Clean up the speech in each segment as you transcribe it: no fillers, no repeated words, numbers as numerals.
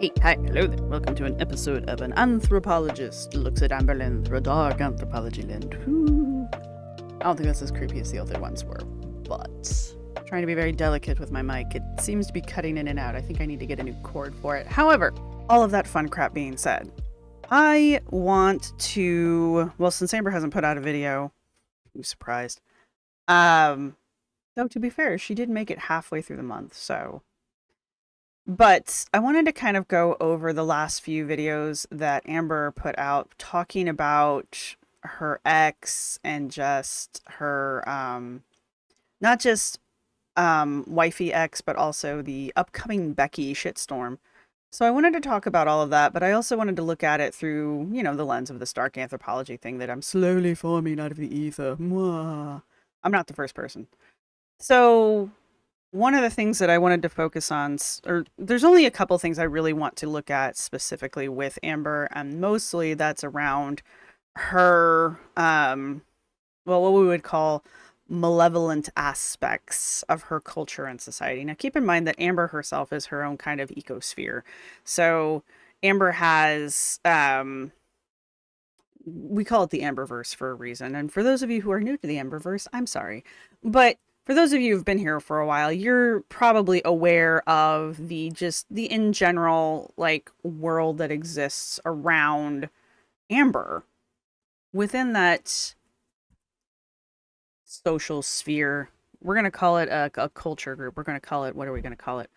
Hey, hi, hello there. Welcome to an episode of An Anthropologist Looks at Amberlynn through a dark anthropology lens. Whoo. I don't think that's as creepy as the other ones were, but I'm trying to be very delicate with my mic. It seems to be cutting in and out. I think I need to get a new cord for it. However, all of that fun crap being said, I want to, well, since Amber hasn't put out a video, I'm surprised. Though to be fair, she did make it halfway through the month, so. But I wanted to kind of go over the last few videos that Amber put out talking about her ex and just her, not just wifey ex, but also the upcoming Becky shitstorm. So I wanted to talk about all of that, but I also wanted to look at it through, the lens of this dark anthropology thing that I'm slowly forming out of the ether. Mwah. I'm not the first person. So one of the things that I wanted to focus on, or there's only a couple things I really want to look at specifically with Amber, and mostly that's around her, well, what we would call malevolent aspects of her culture and society. Now, keep in mind that Amber herself is her own kind of ecosphere. So Amber has, we call it the Amberverse for a reason. And for those of you who are new to the Amberverse, I'm sorry. But for those of you who've been here for a while, you're probably aware of the in general, like, world that exists around Amber. Within that social sphere, we're going to call it a culture group. We're going to call it, what are we going to call it?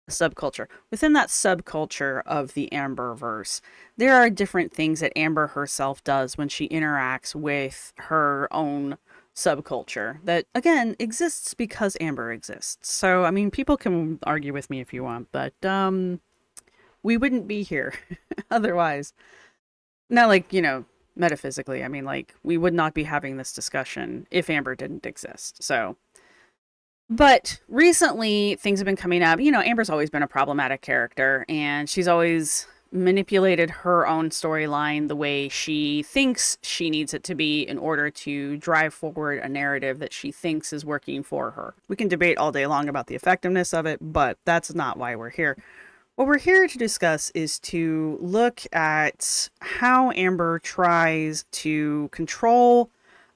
A subculture. Within that subculture of the Amberverse, there are different things that Amber herself does when she interacts with her own subculture that, again, exists because Amber exists. So, I mean, people can argue with me if you want, but we wouldn't be here otherwise. Not like, metaphysically. I mean, like, we would not be having this discussion if Amber didn't exist. So, but recently things have been coming up. Amber's always been a problematic character, and she's always manipulated her own storyline the way she thinks she needs it to be in order to drive forward a narrative that she thinks is working for her. We can debate all day long about the effectiveness of it, but that's not why we're here. What we're here to discuss is to look at how Amber tries to control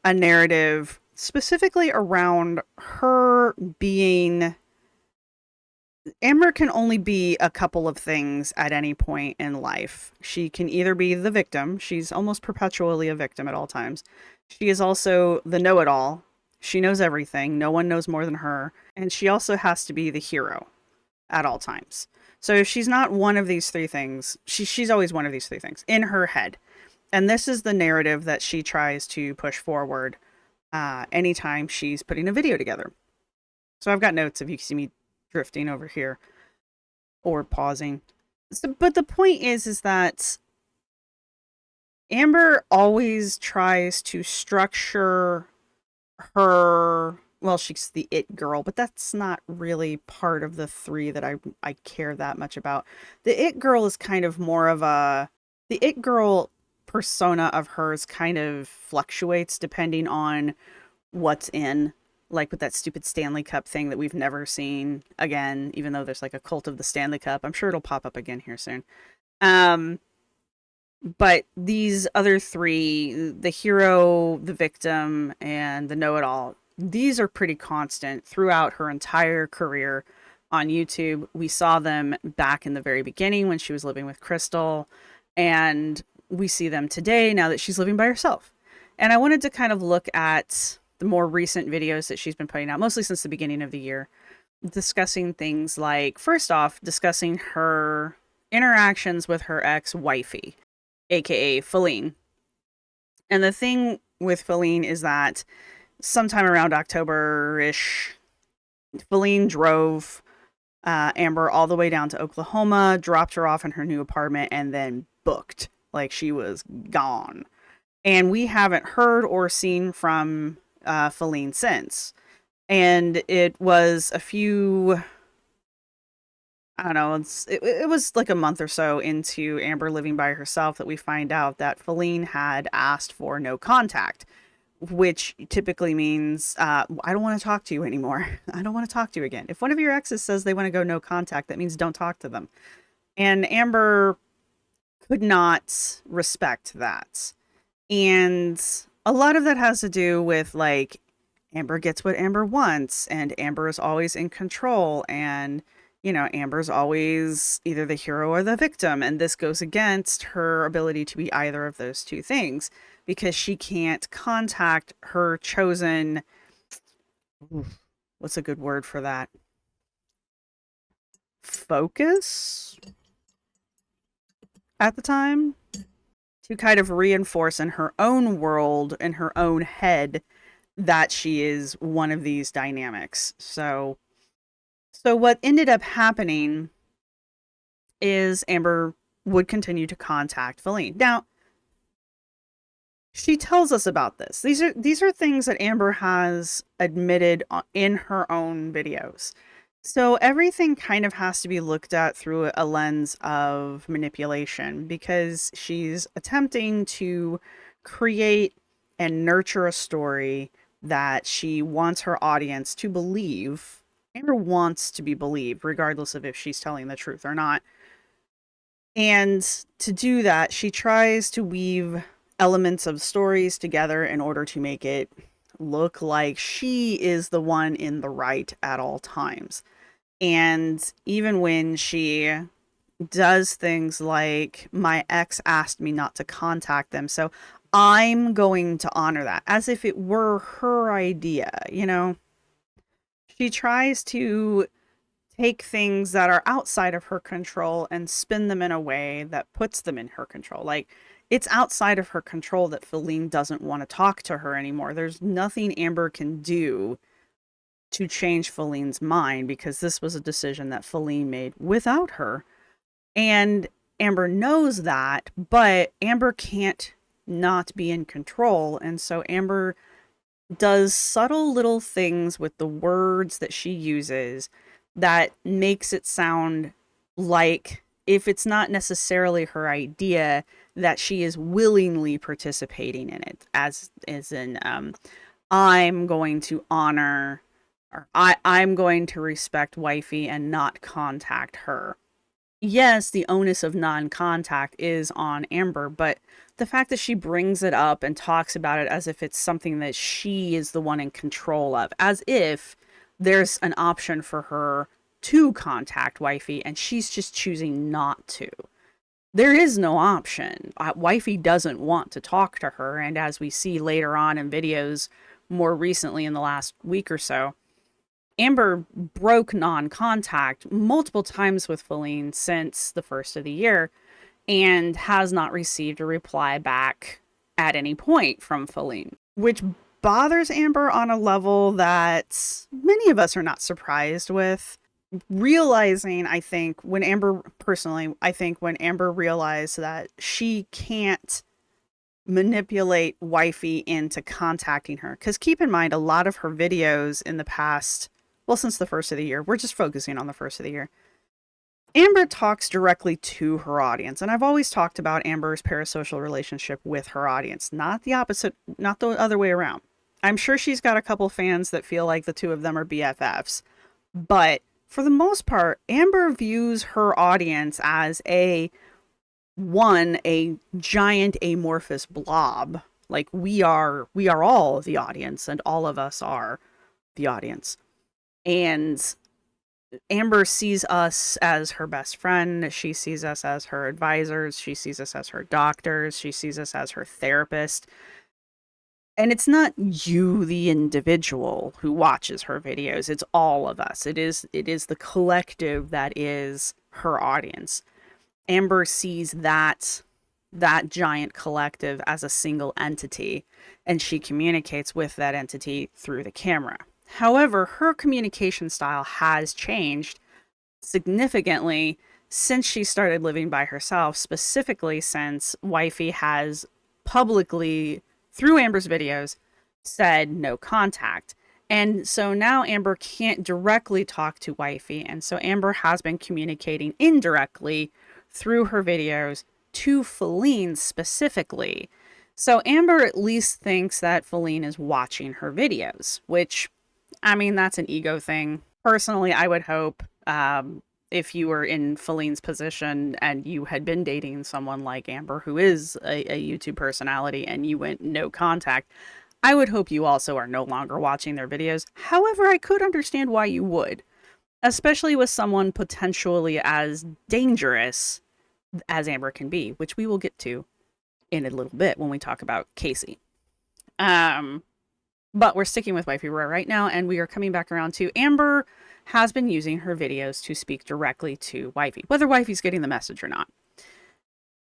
a narrative specifically around her being. Amber can only be a couple of things at any point in life. She can either be the victim. She's almost perpetually a victim at all times. She is also the know-it-all. She knows everything. No one knows more than her. And she also has to be the hero at all times. So if she's not one of these three things, she's always one of these three things in her head. And this is the narrative that she tries to push forward anytime she's putting a video together. So I've got notes if you see me drifting over here or pausing. So, but the point is that Amber always tries to structure her, well, she's the it girl, but that's not really part of the three that I care that much about. The it girl is kind of more of the it girl persona of hers kind of fluctuates depending on what's in, like with that stupid Stanley Cup thing that we've never seen again, even though there's like a cult of the Stanley Cup. I'm sure it'll pop up again here soon. But these other three, the hero, the victim, and the know-it-all, these are pretty constant throughout her entire career on YouTube. We saw them back in the very beginning when she was living with Crystal, and we see them today now that she's living by herself. And I wanted to kind of look at the more recent videos that she's been putting out, mostly since the beginning of the year, discussing things like, first off, discussing her interactions with her ex-wifey, aka Feline. And the thing with Feline is that sometime around October-ish, Feline drove Amber all the way down to Oklahoma, dropped her off in her new apartment, and then booked. Like, she was gone. And we haven't heard or seen from Feline since. And it was a few, I don't know, it was like a month or so into Amber living by herself that we find out that Feline had asked for no contact, which typically means, I don't want to talk to you anymore. I don't want to talk to you again. If one of your exes says they want to go no contact, that means don't talk to them. And Amber could not respect that. And a lot of that has to do with like Amber gets what Amber wants, and Amber is always in control, and Amber's always either the hero or the victim, and this goes against her ability to be either of those two things because she can't contact her chosen. What's a good word for that? Focus at the time to kind of reinforce in her own world, in her own head, that she is one of these dynamics. So what ended up happening is Amber would continue to contact Feline. Now, she tells us about this. These are things that Amber has admitted in her own videos. So everything kind of has to be looked at through a lens of manipulation because she's attempting to create and nurture a story that she wants her audience to believe. Amber wants to be believed, regardless of if she's telling the truth or not. And to do that, she tries to weave elements of stories together in order to make it look like she is the one in the right at all times. And even when she does things like, my ex asked me not to contact them, so I'm going to honor that, as if it were her idea, She tries to take things that are outside of her control and spin them in a way that puts them in her control. Like, it's outside of her control that Feline doesn't want to talk to her anymore. There's nothing Amber can do to change Feline's mind because this was a decision that Feline made without her. And Amber knows that, but Amber can't not be in control. And so Amber does subtle little things with the words that she uses that makes it sound like, if it's not necessarily her idea, that she is willingly participating in it, as in I'm going to honor, or I'm going to respect wifey and not contact her. Yes, the onus of non-contact is on Amber, but the fact that she brings it up and talks about it as if it's something that she is the one in control of, as if there's an option for her to contact wifey and she's just choosing not to. There is no option. Wifey doesn't want to talk to her, and as we see later on in videos more recently in the last week or so, Amber broke non-contact multiple times with Feline since the first of the year and has not received a reply back at any point from Feline, which bothers Amber on a level that many of us are not surprised with. Realizing, I think, when Amber realized that she can't manipulate wifey into contacting her, because keep in mind, a lot of her videos in the past, well, since the first of the year, we're just focusing on the first of the year, Amber talks directly to her audience. And I've always talked about Amber's parasocial relationship with her audience, not the opposite, not the other way around. I'm sure she's got a couple fans that feel like the two of them are BFFs, but for the most part, Amber views her audience as a giant amorphous blob. Like, we are all the audience, and all of us are the audience. And Amber sees us as her best friend. She sees us as her advisors. She sees us as her doctors. She sees us as her therapist. And it's not you, the individual, who watches her videos. It's all of us. It is the collective that is her audience. Amber sees that giant collective as a single entity, and she communicates with that entity through the camera. However, her communication style has changed significantly since she started living by herself, specifically since wifey has publicly, through Amber's videos, said no contact. And so now Amber can't directly talk to wifey, and so Amber has been communicating indirectly through her videos to Feline specifically. So Amber at least thinks that Feline is watching her videos, which, I mean, that's an ego thing. Personally, I would hope if you were in Feline's position and you had been dating someone like Amber, who is a YouTube personality, and you went no contact, I would hope you also are no longer watching their videos. However, I could understand why you would, especially with someone potentially as dangerous as Amber can be, which we will get to in a little bit when we talk about Casey. Um, but we're sticking with Wifey Roar right now, and we are coming back around to Amber has been using her videos to speak directly to Wifey, whether Wifey's getting the message or not.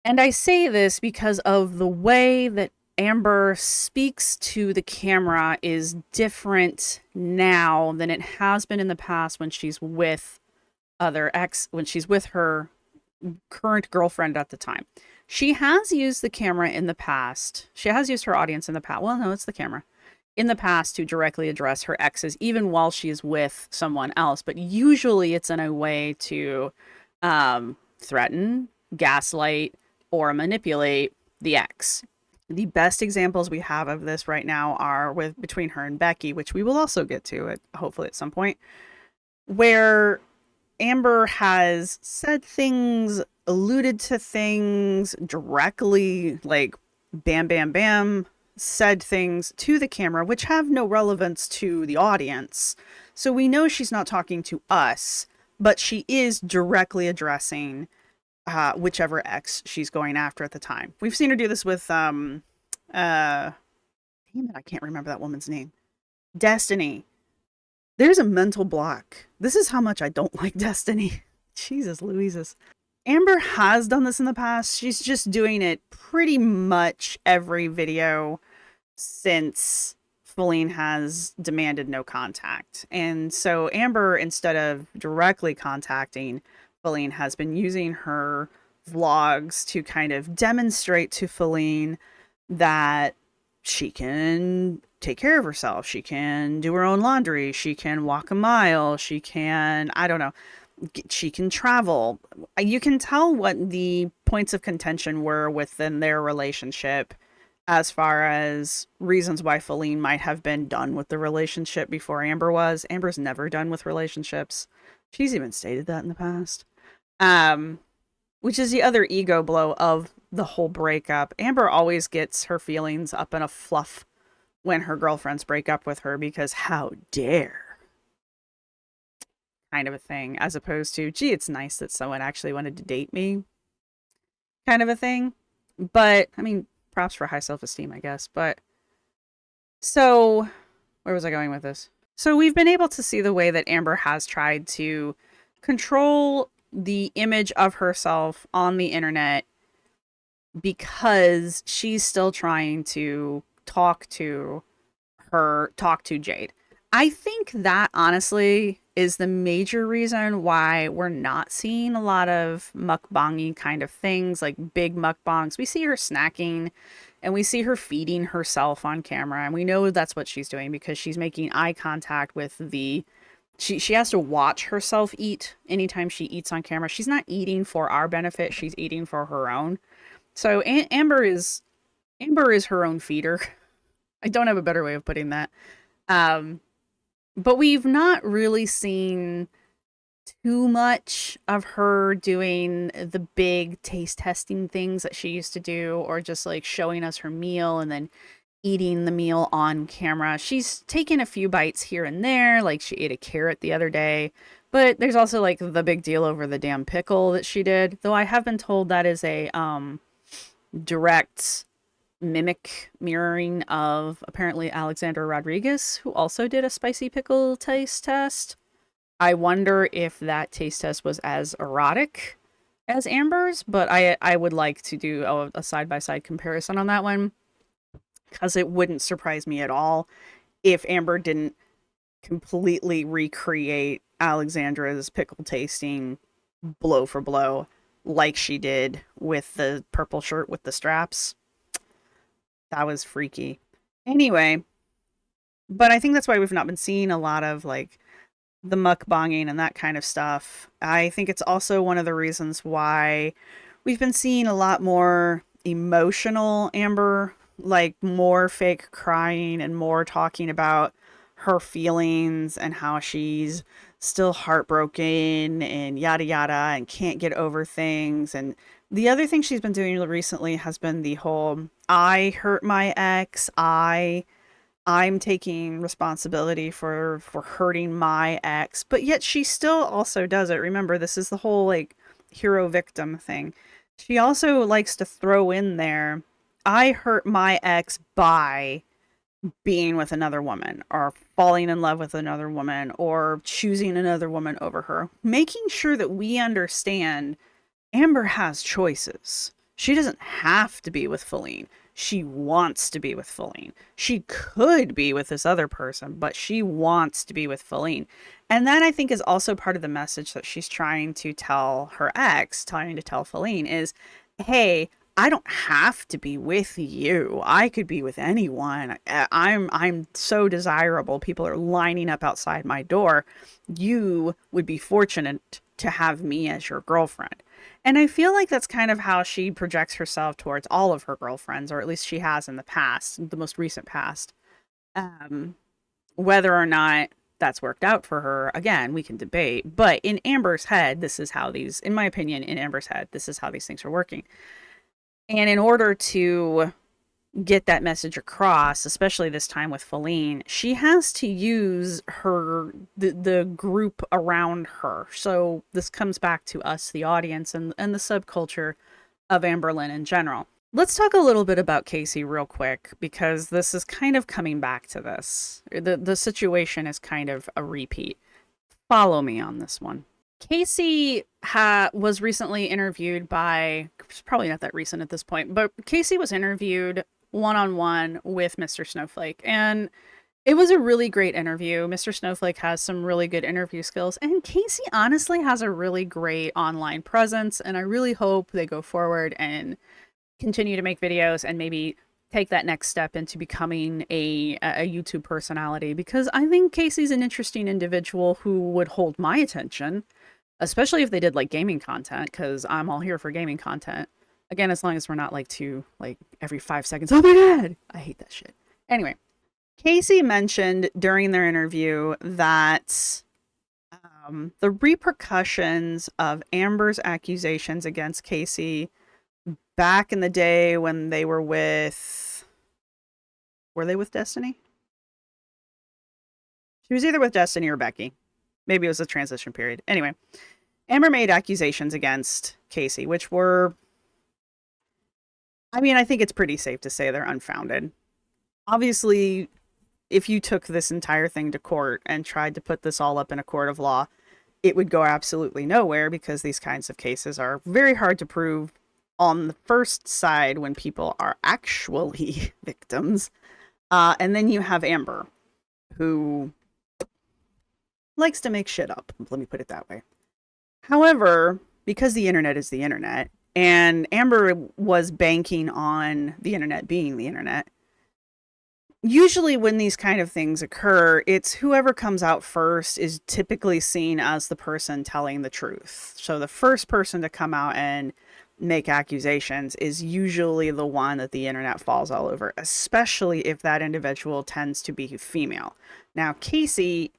And I say this because of the way that Amber speaks to the camera is different now than it has been in the past when she's with when she's with her current girlfriend at the time. She has used the camera in the past. She has used her audience in the past. Well, no, it's the camera in the past to directly address her exes, even while she's with someone else. But usually it's in a way to threaten, gaslight, or manipulate the ex. The best examples we have of this right now are with between her and Becky, which we will also get to hopefully at some point, where Amber has said things, alluded to things directly, like bam, bam, bam, said things to the camera, which have no relevance to the audience. So we know she's not talking to us, but she is directly addressing whichever ex she's going after at the time. We've seen her do this with, damn it, I can't remember that woman's name. Destiny. There's a mental block. This is how much I don't like Destiny. Jesus Louises. Amber has done this in the past. She's just doing it pretty much every video since Feline has demanded no contact. And so Amber, instead of directly contacting Feline, has been using her vlogs to kind of demonstrate to Feline that she can take care of herself. She can do her own laundry. She can walk a mile. She can, I don't know, she can travel. You can tell what the points of contention were within their relationship as far as reasons why Feline might have been done with the relationship before Amber was. Amber's never done with relationships. She's even stated that in the past. Which is the other ego blow of the whole breakup. Amber always gets her feelings up in a fluff when her girlfriends break up with her, because how dare kind of a thing, as opposed to, gee, it's nice that someone actually wanted to date me kind of a thing. But I mean, props for high self-esteem, I guess. But so where was I going with this? So we've been able to see the way that Amber has tried to control the image of herself on the internet because she's still trying to talk to Jade. I think that honestly is the major reason why we're not seeing a lot of mukbangy kind of things, like big mukbangs. We see her snacking and we see her feeding herself on camera, and we know that's what she's doing because she's making eye contact with she has to watch herself eat anytime she eats on camera. She's not eating for our benefit, she's eating for her own. So Amber is her own feeder. I don't have a better way of putting that. But we've not really seen too much of her doing the big taste testing things that she used to do, or just like showing us her meal and then eating the meal on camera. She's taken a few bites here and there, like she ate a carrot the other day, but there's also like the big deal over the damn pickle that she did, though I have been told that is a direct mirroring of apparently Alexandra Rodriguez, who also did a spicy pickle taste test. I wonder if that taste test was as erotic as Amber's, but I would like to do a side-by-side comparison on that one, because it wouldn't surprise me at all if Amber didn't completely recreate Alexandra's pickle tasting blow for blow like she did with the purple shirt with the straps. That was freaky. Anyway, but I think that's why we've not been seeing a lot of like the mukbanging and that kind of stuff. I think it's also one of the reasons why we've been seeing a lot more emotional Amber, like more fake crying and more talking about her feelings and how she's still heartbroken and yada yada and can't get over things. And the other thing she's been doing recently has been the whole I hurt my ex, I'm taking responsibility for hurting my ex, but yet she still also does it. Remember, this is the whole like hero victim thing. She also likes to throw in there, I hurt my ex by being with another woman or falling in love with another woman or choosing another woman over her. Making sure that we understand Amber has choices. She doesn't have to be with Feline. She wants to be with Feline. She could be with this other person, but she wants to be with Feline. And that I think is also part of the message that she's trying to tell her ex, trying to tell Feline is, hey, I don't have to be with you. I could be with anyone. I'm so desirable. People are lining up outside my door. You would be fortunate to have me as your girlfriend. And I feel like that's kind of how she projects herself towards all of her girlfriends, or at least she has in the past, the most recent past. Um, Whether or not that's worked out for her, again, we can debate. But in Amber's head, this is how these, in my opinion, in Amber's head, this is how these things are working. And in order to get that message across, especially this time with Feline, she has to use the group around her. So this comes back to us, the audience, and the subculture of Amberlynn in general. Let's talk a little bit about Casey real quick, because this is kind of coming back to this. The situation is kind of a repeat. Follow me on this one. Casey was recently interviewed by, it's probably not that recent at this point, but Casey was interviewed one-on-one with Mr. Snowflake, and it was a really great interview. Mr. Snowflake has some really good interview skills, and Casey honestly has a really great online presence, and I really hope they go forward and continue to make videos and maybe take that next step into becoming a YouTube personality, because I think Casey's an interesting individual who would hold my attention, especially if they did like gaming content, because I'm all here for gaming content. Again, as long as we're not like every 5 seconds, oh my god, I hate that shit. Anyway, Casey mentioned during their interview that the repercussions of Amber's accusations against Casey back in the day when they were they with Destiny? She was either with Destiny or Becky. Maybe it was a transition period. Anyway, Amber made accusations against Casey, which were, I mean, I think it's pretty safe to say they're unfounded. Obviously, if you took this entire thing to court and tried to put this all up in a court of law, it would go absolutely nowhere, because these kinds of cases are very hard to prove on the first side when people are actually victims. And then you have Amber, who likes to make shit up. Let me put it that way. However, because the internet is the internet, and Amber was banking on the internet being the internet, usually when these kind of things occur, it's whoever comes out first is typically seen as the person telling the truth. So the first person to come out and make accusations is usually the one that the internet falls all over, especially if that individual tends to be female. Now, Casey,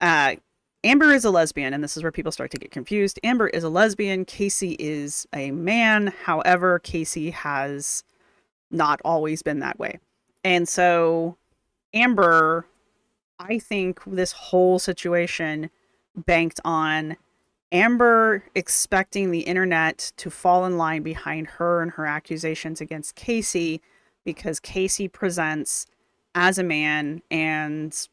Amber is a lesbian, and this is where people start to get confused. Amber is a lesbian. Casey is a man. However, Casey has not always been that way. And so Amber, I think this whole situation banked on Amber expecting the internet to fall in line behind her and her accusations against Casey, because Casey presents as a man and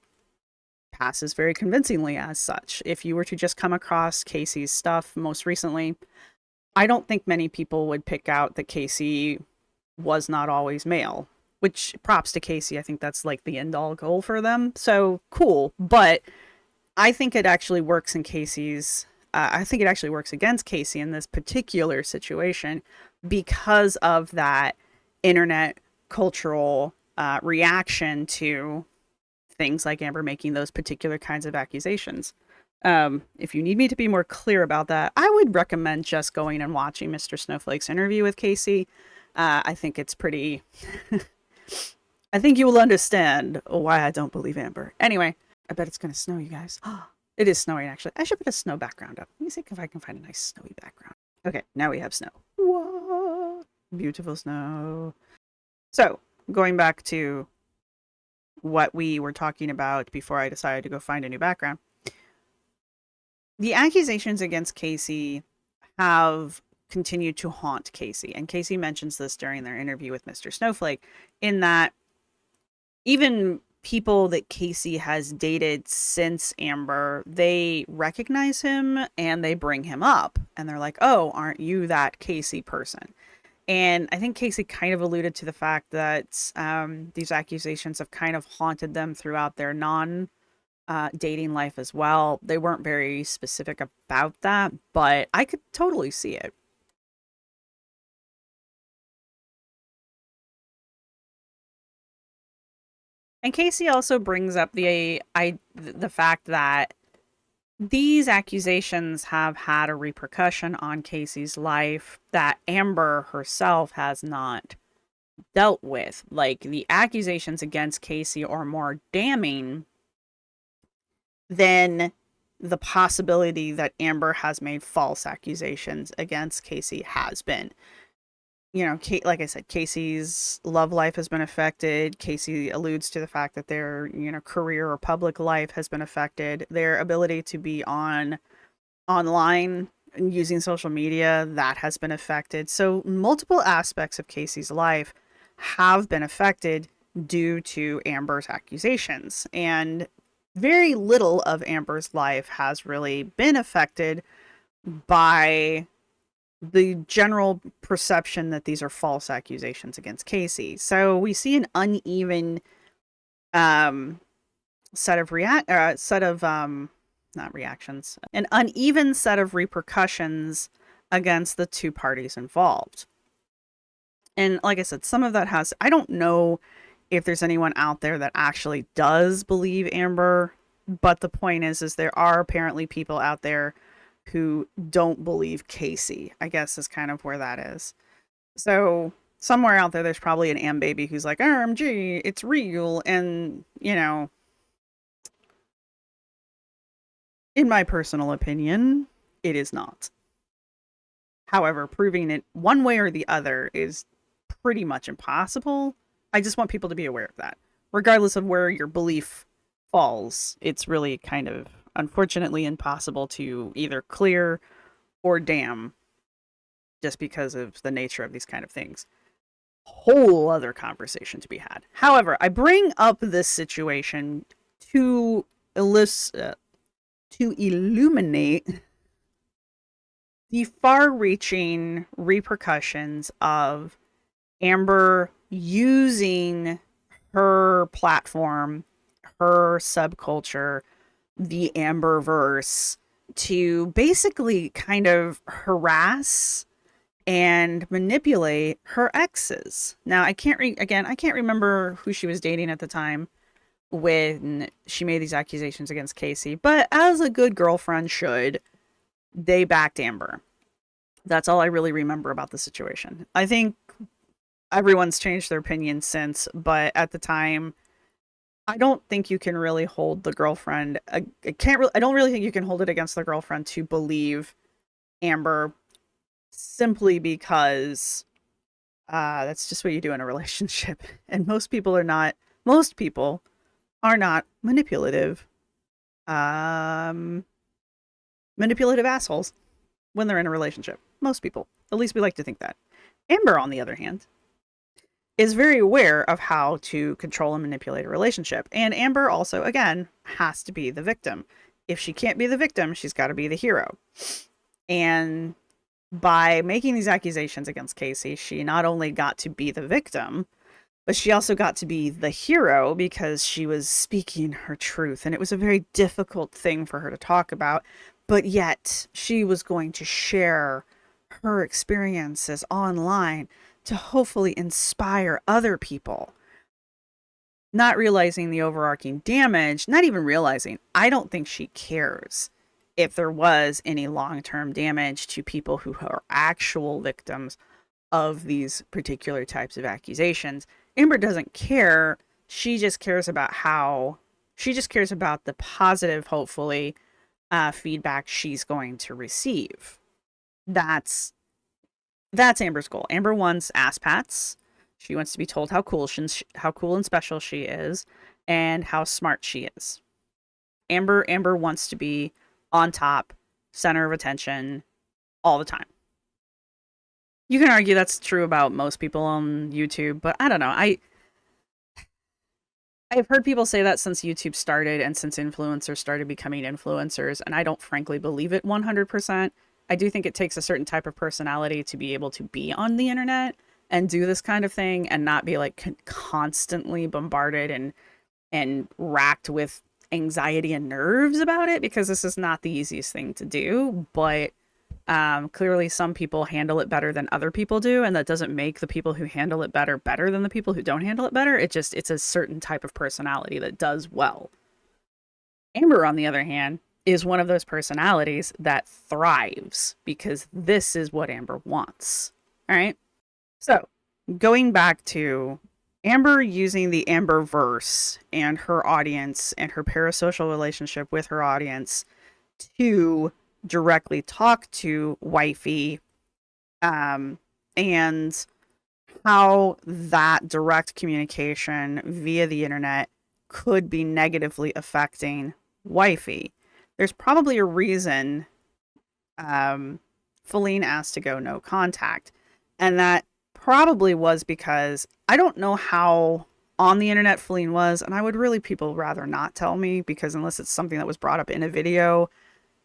passes very convincingly as such. If you were to just come across Casey's stuff most recently, I don't think many people would pick out that Casey was not always male, which props to Casey. I think that's like the end all goal for them. So cool. But I think it actually works in Casey's, I think it actually works against Casey in this particular situation, because of that internet cultural reaction to things like Amber making those particular kinds of accusations. If you need me to be more clear about that, I would recommend just going and watching Mr. Snowflake's interview with Casey. I think it's pretty... I think you will understand why I don't believe Amber. Anyway, I bet it's going to snow, you guys. It is snowing, actually. I should put a snow background up. Let me see if I can find a nice snowy background. Okay, now we have snow. Whoa, beautiful snow. So, going back to what we were talking about before I decided to go find a new background. The accusations against Casey have continued to haunt Casey. And Casey mentions this during their interview with Mr. Snowflake, in that even people that Casey has dated since Amber, they recognize him and they bring him up. And they're like, oh, aren't you that Casey person? And I think Casey kind of alluded to the fact that these accusations have kind of haunted them throughout their dating life as well. They weren't very specific about that, but I could totally see it. And Casey also brings up the fact that these accusations have had a repercussion on Casey's life that Amber herself has not dealt with. Like, the accusations against Casey are more damning than the possibility that Amber has made false accusations against Casey has been. You know, like I said, Casey's love life has been affected. Casey alludes to the fact that their, career or public life has been affected. Their ability to be online and using social media, that has been affected. So multiple aspects of Casey's life have been affected due to Amber's accusations. And very little of Amber's life has really been affected by the general perception that these are false accusations against Casey. So we see an uneven set of an uneven set of repercussions against the two parties involved. And like I said, some of that I don't know if there's anyone out there that actually does believe Amber, but the point is there are apparently people out there who don't believe Casey, I guess, is kind of where that is. So somewhere out there, there's probably an Am baby who's like, RMG, it's real. And, in my personal opinion, it is not. However, proving it one way or the other is pretty much impossible. I just want people to be aware of that. Regardless of where your belief falls, it's really kind of, unfortunately, impossible to either clear or damn, just because of the nature of these kind of things. Whole other conversation to be had. However, I bring up this situation to illuminate the far-reaching repercussions of Amber using her platform, her subculture, the Amberverse, to basically kind of harass and manipulate her exes. Now, I can't remember who she was dating at the time when she made these accusations against Casey, but as a good girlfriend should, they backed Amber. That's all I really remember about the situation. I think everyone's changed their opinion since, but at the time, I don't think you can really hold the girlfriend. I don't really think you can hold it against the girlfriend to believe Amber, simply because that's just what you do in a relationship. And most people are not manipulative assholes when they're in a relationship. Most people. At least we like to think that. Amber, on the other hand, is very aware of how to control and manipulate a relationship. And Amber also, again, has to be the victim. If she can't be the victim, she's got to be the hero. And by making these accusations against Casey, she not only got to be the victim, but she also got to be the hero, because she was speaking her truth. And it was a very difficult thing for her to talk about, but yet she was going to share her experiences online to hopefully inspire other people. Not realizing the overarching damage, not even realizing, I don't think she cares if there was any long-term damage to people who are actual victims of these particular types of accusations. Amber doesn't care. She just cares about the positive, hopefully, feedback she's going to receive. That's Amber's goal. Amber wants ass pats. She wants to be told how cool and special she is, and how smart she is. Amber wants to be on top, center of attention, all the time. You can argue that's true about most people on YouTube, but I don't know. I've heard people say that since YouTube started and since influencers started becoming influencers, and I don't frankly believe it 100%. I do think it takes a certain type of personality to be able to be on the internet and do this kind of thing and not be like constantly bombarded and racked with anxiety and nerves about it, because this is not the easiest thing to do. But clearly some people handle it better than other people do, and that doesn't make the people who handle it better than the people who don't handle it better. It's a certain type of personality that does well. Amber, on the other hand, is one of those personalities that thrives because this is what Amber wants. All right. So going back to Amber using the Amberverse and her audience and her parasocial relationship with her audience to directly talk to wifey, and how that direct communication via the internet could be negatively affecting wifey. There's probably a reason Feline asked to go no contact, and that probably was because I don't know how on the internet Feline was, and I would really people rather not tell me, because unless it's something that was brought up in a video,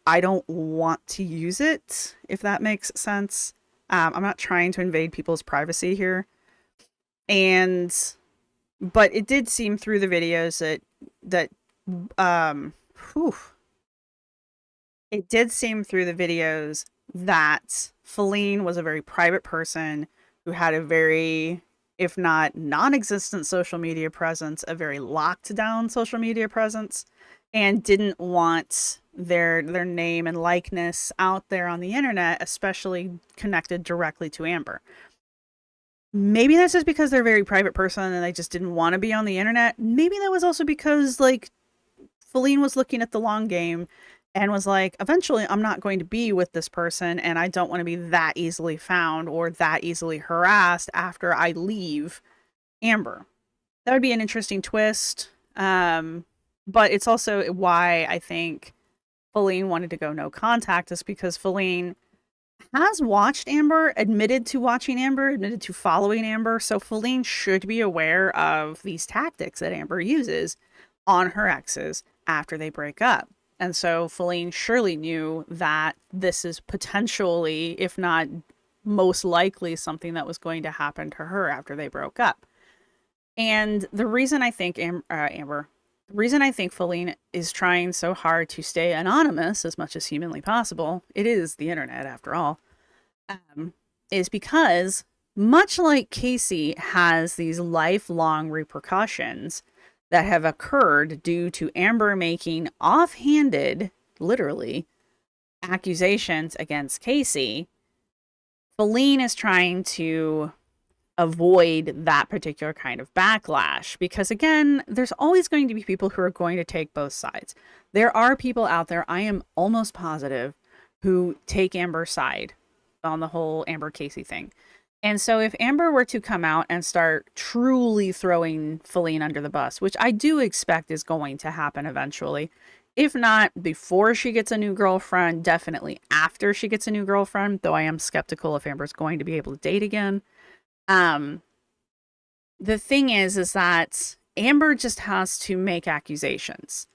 I don't want to use it, if that makes sense. I'm not trying to invade people's privacy here. But it did seem through the videos it did seem through the videos that Feline was a very private person who had a very, if not non-existent social media presence, a very locked down social media presence, and didn't want their name and likeness out there on the internet, especially connected directly to Amber. Maybe that's just because they're a very private person and they just didn't want to be on the internet. Maybe that was also because, like, Feline was looking at the long game and was like, eventually I'm not going to be with this person, and I don't want to be that easily found or that easily harassed after I leave Amber. That would be an interesting twist. But it's also why I think Feline wanted to go no contact, is because Feline has watched Amber, admitted to watching Amber, admitted to following Amber. So Feline should be aware of these tactics that Amber uses on her exes after they break up. And so Feline surely knew that this is potentially, if not most likely, something that was going to happen to her after they broke up. And the reason I think the reason I think Feline is trying so hard to stay anonymous as much as humanly possible, it is the internet after all, is because, much like Casey has these lifelong repercussions that have occurred due to Amber making offhanded, literally, accusations against Casey, Feline is trying to avoid that particular kind of backlash, because again, there's always going to be people who are going to take both sides. There are people out there, I am almost positive, who take Amber's side on the whole Amber Casey thing. And so if Amber were to come out and start truly throwing Feline under the bus, which I do expect is going to happen eventually, if not before she gets a new girlfriend, definitely after she gets a new girlfriend, though I am skeptical if Amber's going to be able to date again. The thing is that Amber just has to make accusations.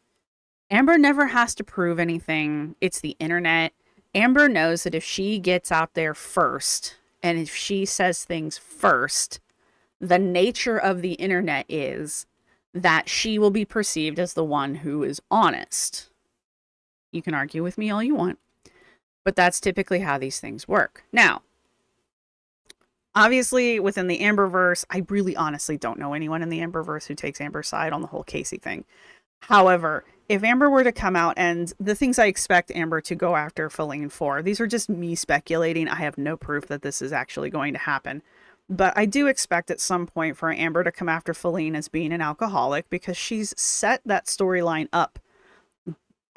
Amber never has to prove anything. It's the internet. Amber knows that if she gets out there first, and if she says things first, the nature of the internet is that she will be perceived as the one who is honest. You can argue with me all you want, but that's typically how these things work. Now, obviously, within the Amberverse, I really honestly don't know anyone in the Amberverse who takes Amber's side on the whole Casey thing. However, if Amber were to come out, and the things I expect Amber to go after Feline for, these are just me speculating. I have no proof that this is actually going to happen. But I do expect at some point for Amber to come after Feline as being an alcoholic, because she's set that storyline up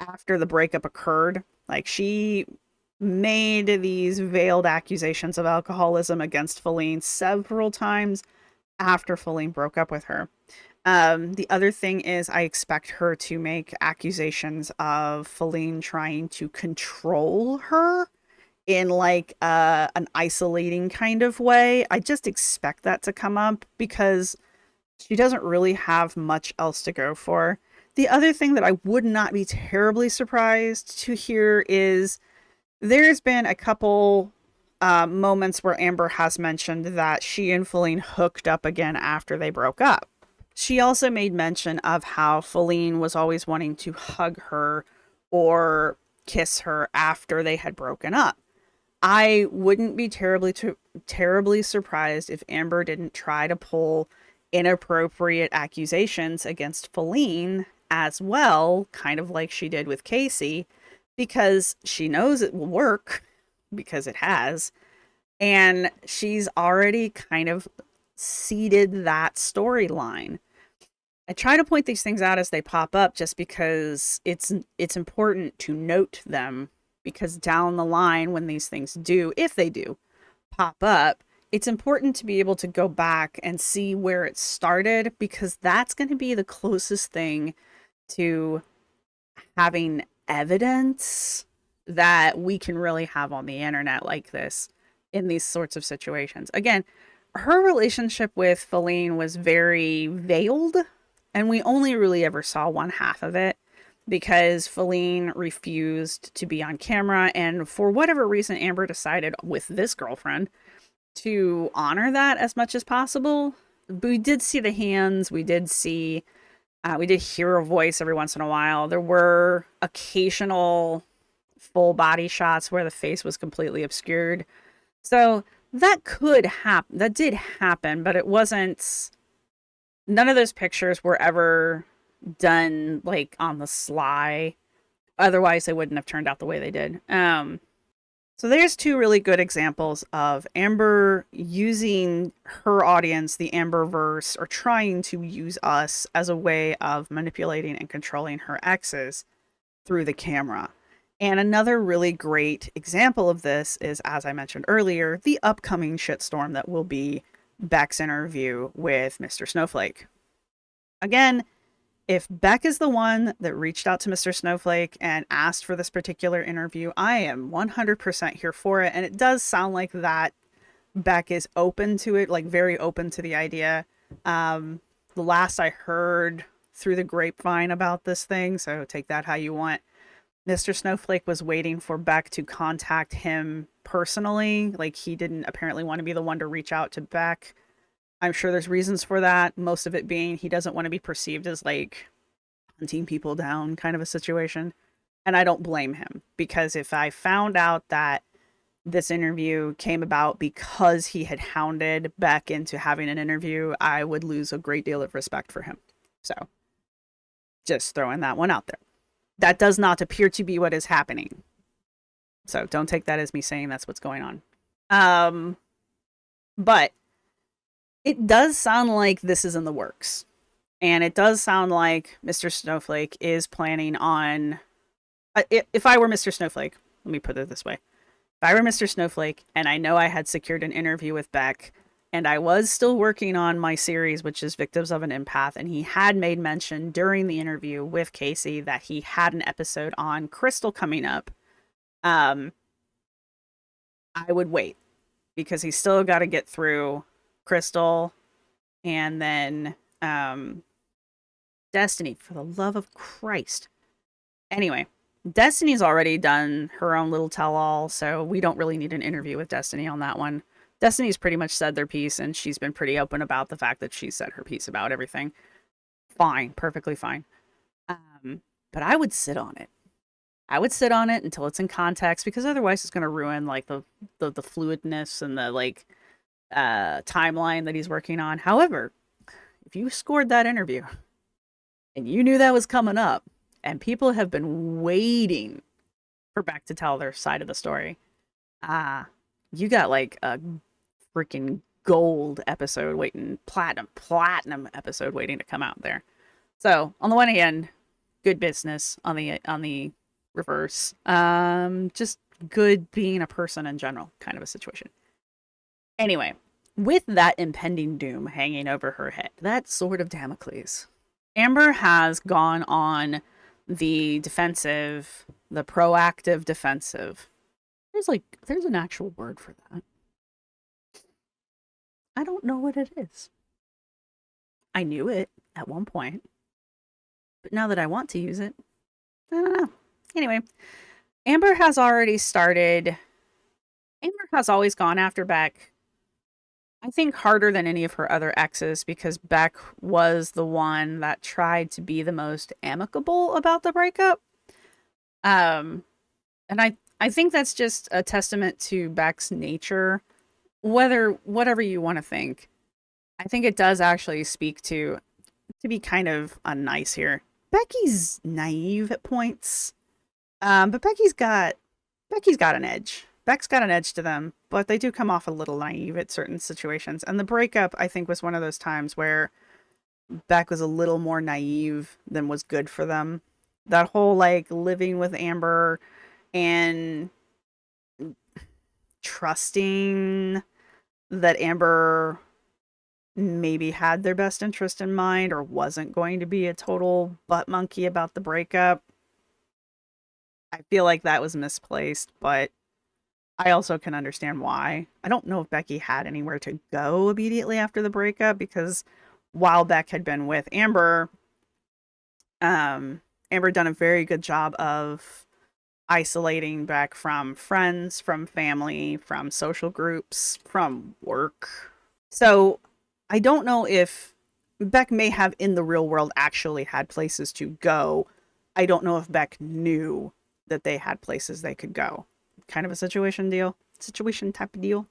after the breakup occurred. Like, she made these veiled accusations of alcoholism against Feline several times after Feline broke up with her. The other thing is, I expect her to make accusations of Feline trying to control her in like an isolating kind of way. I just expect that to come up because she doesn't really have much else to go for. The other thing that I would not be terribly surprised to hear is there's been a couple moments where Amber has mentioned that she and Feline hooked up again after they broke up. She also made mention of how Feline was always wanting to hug her or kiss her after they had broken up. I wouldn't be terribly surprised if Amber didn't try to pull inappropriate accusations against Feline as well, kind of like she did with Casey, because she knows it will work because it has, and she's already kind of seeded that storyline. I try to point these things out as they pop up just because it's important to note them, because down the line when these things do, if they do, pop up, it's important to be able to go back and see where it started, because that's going to be the closest thing to having evidence that we can really have on the internet like this in these sorts of situations. Again, her relationship with Feline was very veiled, and we only really ever saw one half of it because Feline refused to be on camera, and for whatever reason, Amber decided with this girlfriend to honor that as much as possible. We did see the hands, we did hear a voice every once in a while. There were occasional full body shots where the face was completely obscured. So that could happen. That did happen, but it wasn't. None of those pictures were ever done like on the sly. Otherwise, they wouldn't have turned out the way they did. So there's two really good examples of Amber using her audience, the Amberverse, or trying to use us as a way of manipulating and controlling her exes through the camera. And another really great example of this is, as I mentioned earlier, the upcoming shitstorm that will be Beck's interview with Mr. Snowflake. Again, if Beck is the one that reached out to Mr. Snowflake and asked for this particular interview, I am 100% here for it. And it does sound like that Beck is open to it, like very open to the idea. The last I heard through the grapevine about this thing, so take that how you want, Mr. Snowflake was waiting for Beck to contact him personally. Like, he didn't apparently want to be the one to reach out to Beck. I'm sure there's reasons for that. Most of it being he doesn't want to be perceived as like hunting people down kind of a situation. And I don't blame him, because if I found out that this interview came about because he had hounded Beck into having an interview, I would lose a great deal of respect for him. So just throwing that one out there. That does not appear to be what is happening. So don't take that as me saying that's what's going on. But it does sound like this is in the works. And it does sound like Mr. Snowflake is planning on... if I were Mr. Snowflake, let me put it this way. If I were Mr. Snowflake and I know I had secured an interview with Beck, and I was still working on my series, which is Victims of an Empath, and he had made mention during the interview with Casey that he had an episode on Crystal coming up, I would wait, because he's still got to get through Crystal and then Destiny, for the love of Christ. Anyway, Destiny's already done her own little tell-all, so we don't really need an interview with Destiny on that one. Destiny's pretty much said their piece, and she's been pretty open about the fact that she said her piece about everything. Fine, perfectly fine. But I would sit on it. I would sit on it until it's in context, because otherwise it's going to ruin like the fluidness and the like timeline that he's working on. However, if you scored that interview and you knew that was coming up, and people have been waiting for Beck to tell their side of the story, you got like a freaking gold episode waiting, platinum episode waiting to come out there. So on the one hand, good business on the reverse. Just good being a person in general, kind of a situation. Anyway, with that impending doom hanging over her head, that sword of Damocles, Amber has gone on the defensive, the proactive defensive. There's an actual word for that. I don't know what it is. I knew it at one point, but now that I want to use it, I don't know. Anyway, Amber has already started. Amber has always gone after Beck. I think harder than any of her other exes because Beck was the one that tried to be the most amicable about the breakup. Um, and I think that's just a testament to Beck's nature. Whatever you want to think, I think it does actually speak to be kind of unnice here. Becky's naive at points, but Becky's got an edge. Beck's got an edge to them, but they do come off a little naive at certain situations. And the breakup, I think, was one of those times where Beck was a little more naive than was good for them. That whole like living with Amber and trusting that Amber maybe had their best interest in mind or wasn't going to be a total butt monkey about the breakup. I feel like that was misplaced, but I also can understand why. I don't know if Becky had anywhere to go immediately after the breakup because while Beck had been with Amber, Amber done a very good job of isolating Beck from friends, from family, from social groups, from work. So I don't know if Beck may have in the real world actually had places to go. I don't know if Beck knew that they had places they could go. Kind of a situation type of deal.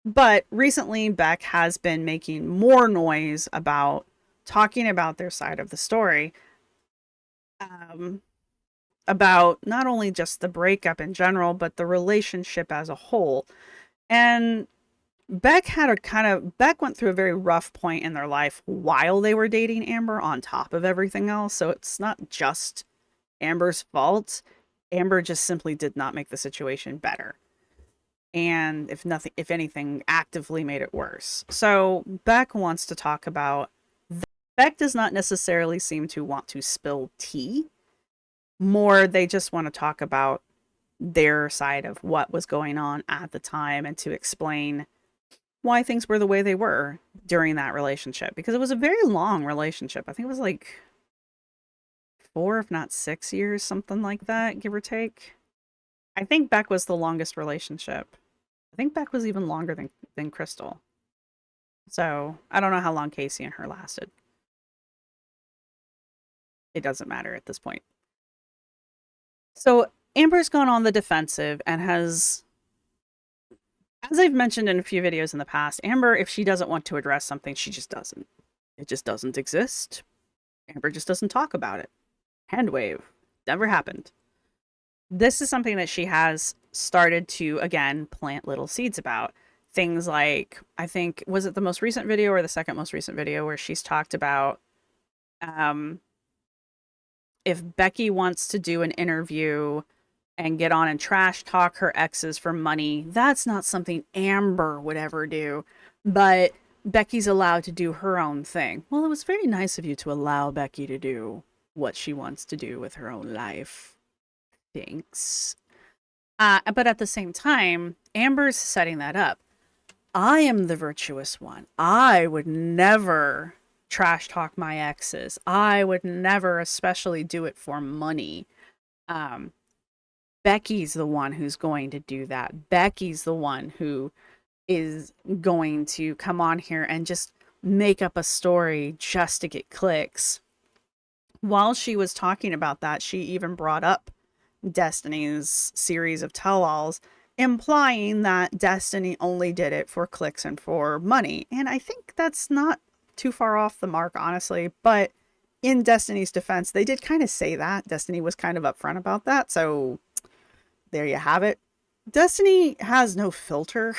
But recently, Beck has been making more noise about talking about their side of the story. About not only just the breakup in general, but the relationship as a whole. And Beck went through a very rough point in their life while they were dating Amber on top of everything else. So it's not just Amber's fault. Amber just simply did not make the situation better. And if anything, actively made it worse. So Beck wants to talk about Beck does not necessarily seem to want to spill tea. More, they just want to talk about their side of what was going on at the time and to explain why things were the way they were during that relationship. Because it was a very long relationship. I think it was like 4, if not 6 years, something like that, give or take. I think Beck was the longest relationship. I think Beck was even longer than Crystal. So I don't know how long Casey and her lasted. It doesn't matter at this point. So Amber's gone on the defensive and has, as I've mentioned in a few videos in the past, Amber, if she doesn't want to address something, she just doesn't. It just doesn't exist. Amber just doesn't talk about it. Hand wave. Never happened. This is something that she has started to, again, plant little seeds about. Things like, I think, was it the most recent video or the second most recent video where she's talked about if Becky wants to do an interview and get on and trash talk her exes for money, that's not something Amber would ever do. But Becky's allowed to do her own thing. Well, it was very nice of you to allow Becky to do what she wants to do with her own life. Thanks. But at the same time, Amber's setting that up. I am the virtuous one. I would never trash talk my exes. I would never especially do it for money. Becky's the one who's going to do that. Becky's the one who is going to come on here and just make up a story just to get clicks. While she was talking about that, she even brought up Destiny's series of tell-alls, implying that Destiny only did it for clicks and for money. And I think that's not too far off the mark, honestly. But in Destiny's defense, they did kind of say that. Destiny was kind of upfront about that. So there you have it. Destiny has no filter.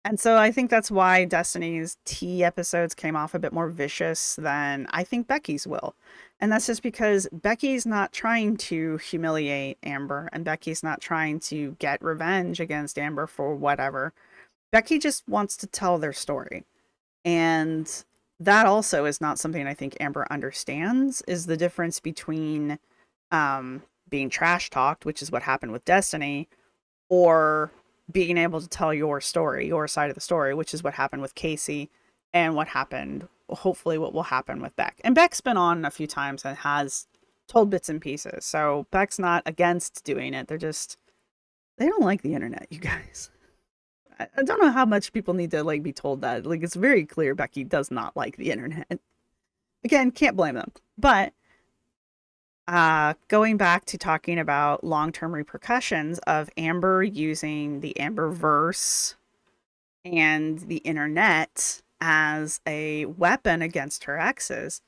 And so I think that's why Destiny's tea episodes came off a bit more vicious than I think Becky's will. And that's just because Becky's not trying to humiliate Amber, and Becky's not trying to get revenge against Amber for whatever. Becky just wants to tell their story. And that also is not something I think Amber understands, is the difference between being trash talked, which is what happened with Destiny, or being able to tell your story, your side of the story, which is what happened with Casey and what happened, hopefully, what will happen with Beck. And Beck's been on a few times and has told bits and pieces. So Beck's not against doing it. They don't like the internet, you guys. I don't know how much people need to like be told that. Like, it's very clear Becky does not like the internet. Again, can't blame them. But going back to talking about long-term repercussions of Amber using the Amberverse and the internet as a weapon against her exes,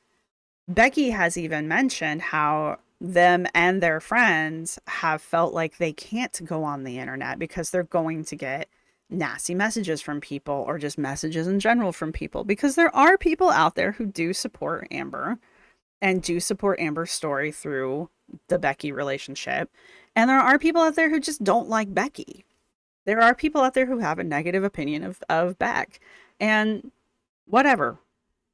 Becky has even mentioned how them and their friends have felt like they can't go on the internet because they're going to get nasty messages from people, or just messages in general from people, because there are people out there who do support Amber and do support Amber's story through the Becky relationship. And there are people out there who just don't like Becky. There are people out there who have a negative opinion of Beck. And whatever.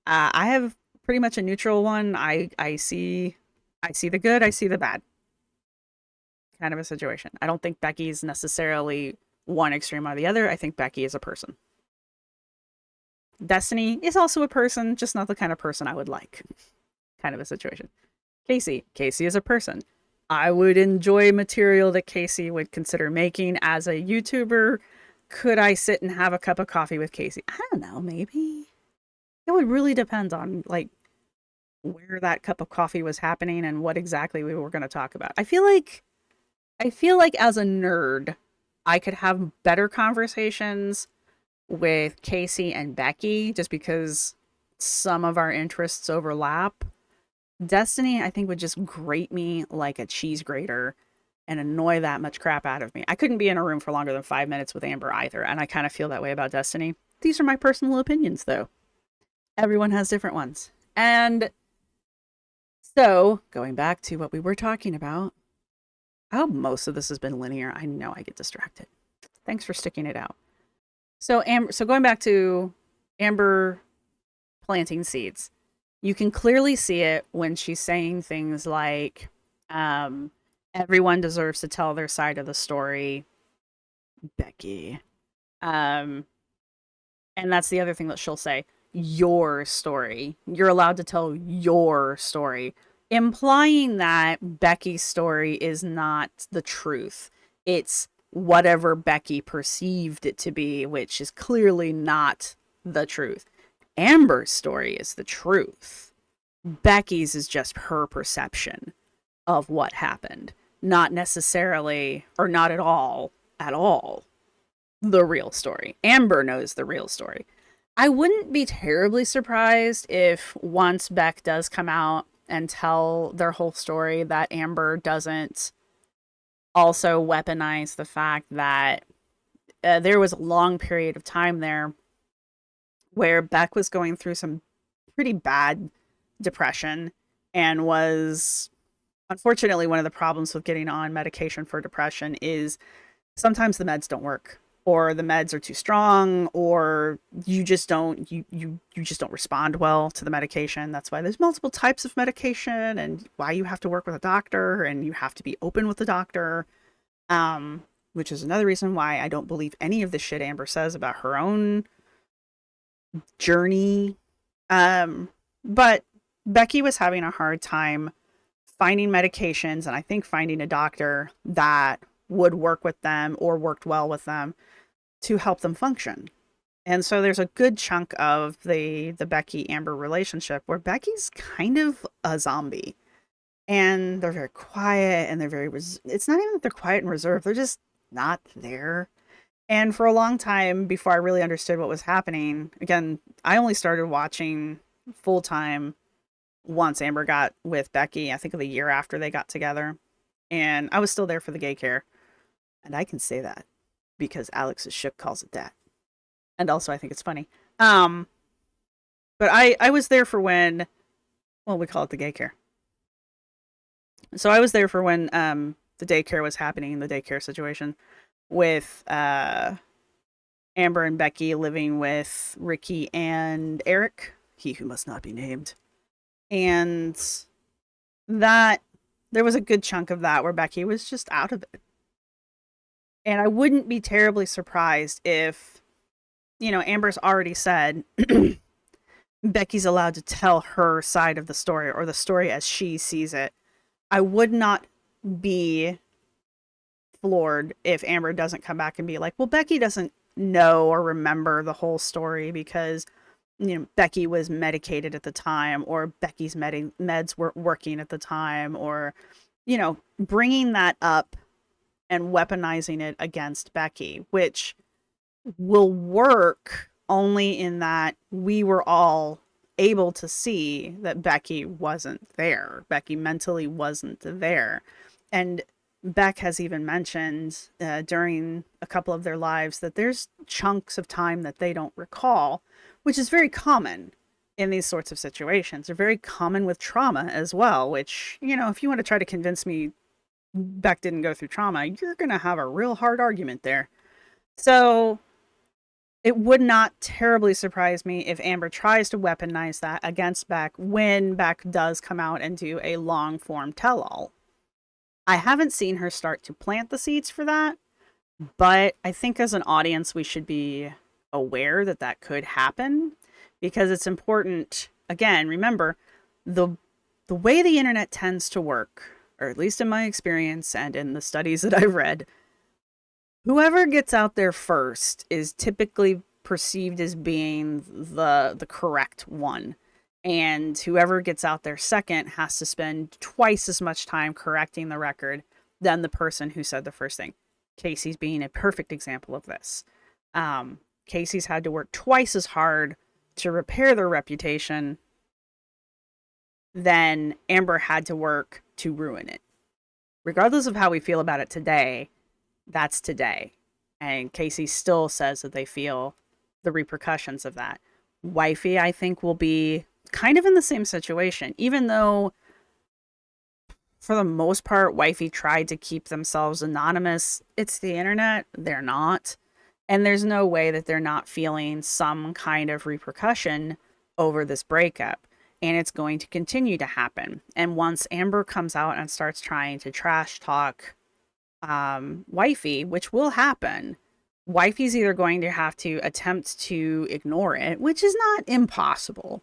I have pretty much a neutral one. I see the good, I see the bad kind of a situation. I don't think Becky's necessarily one extreme or the other. I think Becky is a person. Destiny is also a person, just not the kind of person I would like. Kind of a situation. Casey is a person. I would enjoy material that Casey would consider making as a YouTuber. Could I sit and have a cup of coffee with Casey? I don't know, maybe. It would really depend on like where that cup of coffee was happening and what exactly we were going to talk about. I feel like as a nerd, I could have better conversations with Casey and Becky just because some of our interests overlap. Destiny, I think, would just grate me like a cheese grater and annoy that much crap out of me. I couldn't be in a room for longer than 5 minutes with Amber either, and I kind of feel that way about Destiny. These are my personal opinions, though. Everyone has different ones. And so, going back to what we were talking about, I hope most of this has been linear. I know I get distracted. Thanks for sticking it out. So, so going back to Amber planting seeds, you can clearly see it when she's saying things like, everyone deserves to tell their side of the story. Becky. And that's the other thing that she'll say. Your story. You're allowed to tell your story, implying that Becky's story is not the truth. It's whatever Becky perceived it to be, which is clearly not the truth. Amber's story is the truth. Becky's is just her perception of what happened, not necessarily, or not at all, the real story. Amber knows the real story. I wouldn't be terribly surprised if once Beck does come out and tell their whole story, that Amber doesn't also weaponize the fact that there was a long period of time there where Beck was going through some pretty bad depression and was, unfortunately, one of the problems with getting on medication for depression is sometimes the meds don't work, or the meds are too strong, or you just don't you just don't respond well to the medication. That's why there's multiple types of medication, and why you have to work with a doctor and you have to be open with the doctor, which is another reason why I don't believe any of the shit Amber says about her own journey. But Becky was having a hard time finding medications, and I think finding a doctor that would work with them or worked well with them to help them function. And so there's a good chunk of the Becky Amber relationship where Becky's kind of a zombie, and they're very quiet, and they're very it's not even that they're quiet and reserved, they're just not there. And for a long time before I really understood what was happening, again, I only started watching full time once Amber got with Becky, I think the year after they got together. And I was still there for the gay care. And I can say that because Alex's ship calls it that. And also, I think it's funny. Um, but I was there for when, well, we call it the gay care. So I was there for when the daycare was happening, the daycare situation with Amber and Becky living with Ricky and Eric, he who must not be named. And that there was a good chunk of that where Becky was just out of it. And I wouldn't be terribly surprised if, Amber's already said Becky's allowed to tell her side of the story or the story as she sees it. I would not be floored if Amber doesn't come back and be like, well, Becky doesn't know or remember the whole story because, Becky was medicated at the time, or Becky's meds were working at the time, or, bringing that up and weaponizing it against Becky, which will work only in that we were all able to see that Becky wasn't there. Becky mentally wasn't there. And Beck has even mentioned during a couple of their lives that there's chunks of time that they don't recall, which is very common in these sorts of situations. They're very common with trauma as well, which, if you want to try to convince me Beck didn't go through trauma, you're going to have a real hard argument there. So it would not terribly surprise me if Amber tries to weaponize that against Beck when Beck does come out and do a long form tell-all. I haven't seen her start to plant the seeds for that, but I think as an audience we should be aware that that could happen because it's important. Again, remember, the way the internet tends to work, or at least in my experience and in the studies that I've read, whoever gets out there first is typically perceived as being the correct one. And whoever gets out there second has to spend twice as much time correcting the record than the person who said the first thing. Casey's being a perfect example of this. Casey's had to work twice as hard to repair their reputation than Amber had to work to ruin it. Regardless of how we feel about it today, that's today. And Casey still says that they feel the repercussions of that. Wifey, I think, will be kind of in the same situation, even though for the most part, Wifey tried to keep themselves anonymous. It's the internet. They're not. And there's no way that they're not feeling some kind of repercussion over this breakup. And it's going to continue to happen. And once Amber comes out and starts trying to trash talk Wifey, which will happen, Wifey's either going to have to attempt to ignore it, which is not impossible,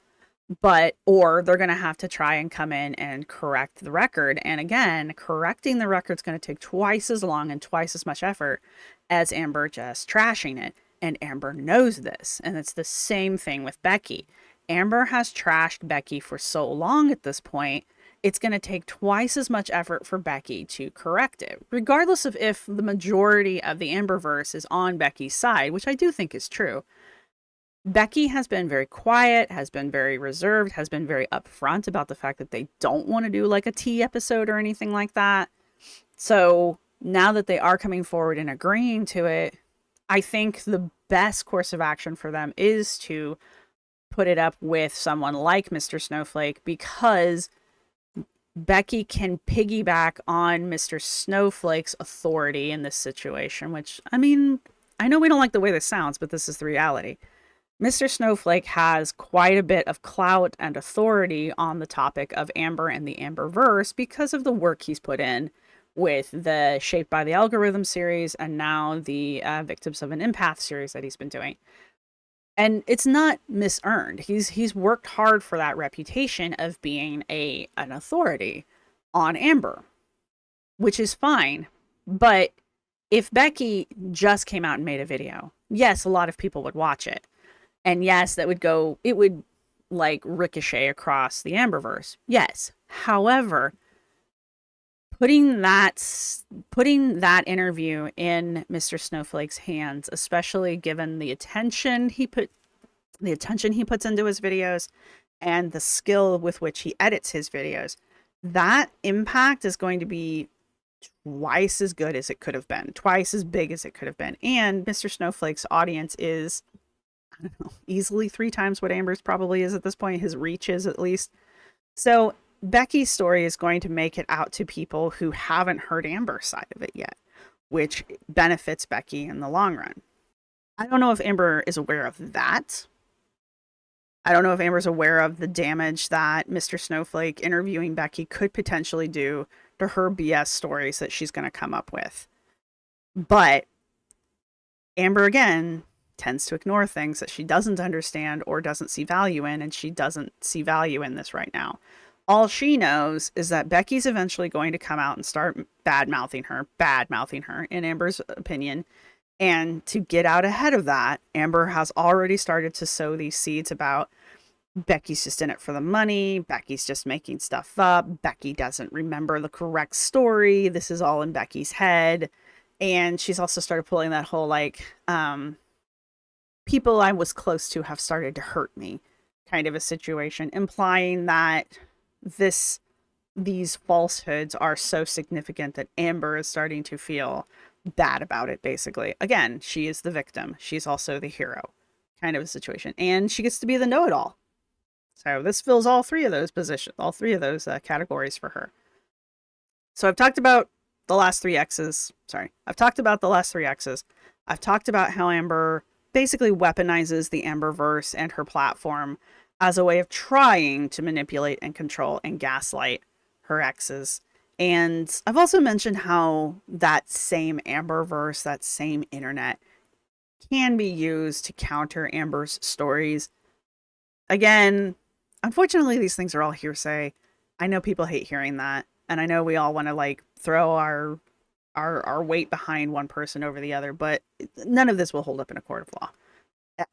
or they're going to have to try and come in and correct the record. And again, correcting the record is going to take twice as long and twice as much effort as Amber just trashing it. And Amber knows this. And it's the same thing with Becky. Amber has trashed Becky for so long at this point, it's going to take twice as much effort for Becky to correct it, regardless of if the majority of the Amberverse is on Becky's side, which I do think is true. Becky has been very quiet, has been very reserved, has been very upfront about the fact that they don't want to do like a tea episode or anything like that. So now that they are coming forward and agreeing to it, I think the best course of action for them is to put it up with someone like Mr. Snowflake, because Becky can piggyback on Mr. Snowflake's authority in this situation, which, I mean, I know we don't like the way this sounds, but this is the reality. Mr. Snowflake has quite a bit of clout and authority on the topic of Amber and the Amberverse because of the work he's put in with the Shaped by the Algorithm series and now the Victims of an Empath series that he's been doing. And it's not misearned. He's worked hard for that reputation of being an authority on Amber, which is fine. But if Becky just came out and made a video, yes, a lot of people would watch it. And yes, it would like ricochet across the Amberverse. Yes. However, putting that interview in Mr. Snowflake's hands, especially given the attention he puts into his videos and the skill with which he edits his videos, that impact is going to be twice as good as it could have been, twice as big as it could have been. And Mr. Snowflake's audience is easily 3 times what Amber's probably is at this point. His reach is, at least. So Becky's story is going to make it out to people who haven't heard Amber's side of it yet, which benefits Becky in the long run. I don't know if Amber is aware of that. I don't know if Amber's aware of the damage that Mr. Snowflake interviewing Becky could potentially do to her BS stories that she's going to come up with. But Amber, again, tends to ignore things that she doesn't understand or doesn't see value in, and she doesn't see value in this right now. All she knows is that Becky's eventually going to come out and start bad-mouthing her, in Amber's opinion. And to get out ahead of that, Amber has already started to sow these seeds about Becky's just in it for the money. Becky's just making stuff up. Becky doesn't remember the correct story. This is all in Becky's head. And she's also started pulling that whole, like, people I was close to have started to hurt me kind of a situation, implying that these falsehoods are so significant that Amber is starting to feel bad about it, basically. Again, she is the victim. She's also the hero kind of a situation. And she gets to be the know-it-all. So this fills all three of those positions, all three of those categories for her. So I've talked about the last three X's. I've talked about the last three X's. I've talked about how Amber basically weaponizes the Amberverse and her platform as a way of trying to manipulate and control and gaslight her exes. And I've also mentioned how that same Amberverse, that same internet, can be used to counter Amber's stories. Again, unfortunately, these things are all hearsay. I know people hate hearing that, and I know we all want to, like, throw our weight behind one person over the other, but none of this will hold up in a court of law.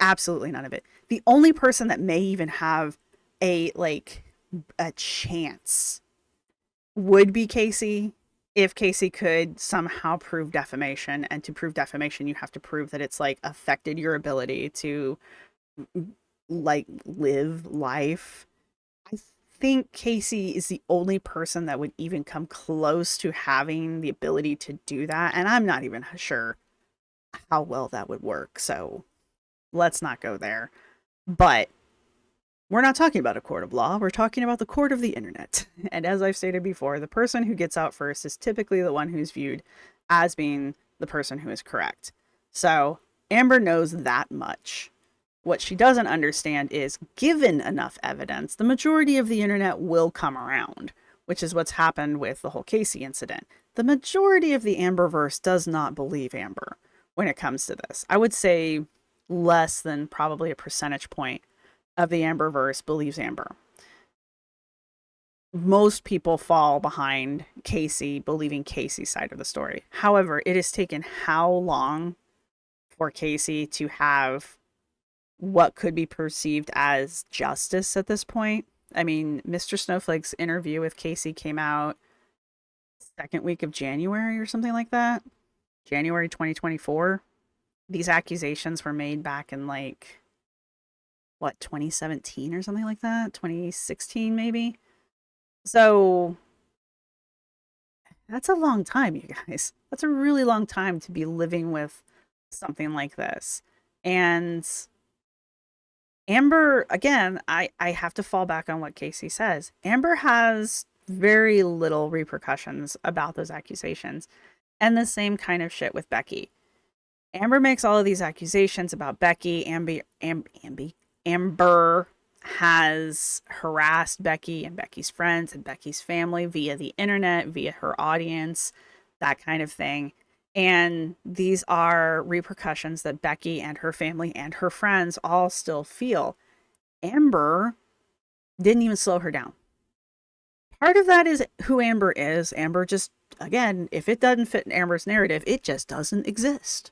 Absolutely none of it. The only person that may even have a chance would be Casey, if Casey could somehow prove defamation. And to prove defamation, you have to prove that it's, like, affected your ability to, like, live life. I think Casey is the only person that would even come close to having the ability to do that, and I'm not even sure how well that would work, so let's not go there. But we're not talking about a court of law. We're talking about the court of the internet. And as I've stated before, the person who gets out first is typically the one who's viewed as being the person who is correct. So Amber knows that much. What she doesn't understand is, given enough evidence, the majority of the internet will come around, which is what's happened with the whole Casey incident. The majority of the Amberverse does not believe Amber when it comes to this. I would say less than probably a percentage point of the Amberverse believes Amber. Most people fall behind Casey, believing Casey's side of the story. However, it has taken how long for Casey to have what could be perceived as justice at this point? I mean, Mr. Snowflake's interview with Casey came out second week of January or something like that. January 2024. These accusations were made back in, like, 2017 or something like that? 2016 maybe? So that's a long time, you guys. That's a really long time to be living with something like this. And Amber, again, I have to fall back on what Casey says. Amber has very little repercussions about those accusations. And the same kind of shit with Becky. Amber makes all of these accusations about Becky. Amber has harassed Becky and Becky's friends and Becky's family via the internet, via her audience, that kind of thing. And these are repercussions that Becky and her family and her friends all still feel. Amber didn't even slow her down. Part of that is who Amber is. Amber just, again, if it doesn't fit in Amber's narrative, it just doesn't exist.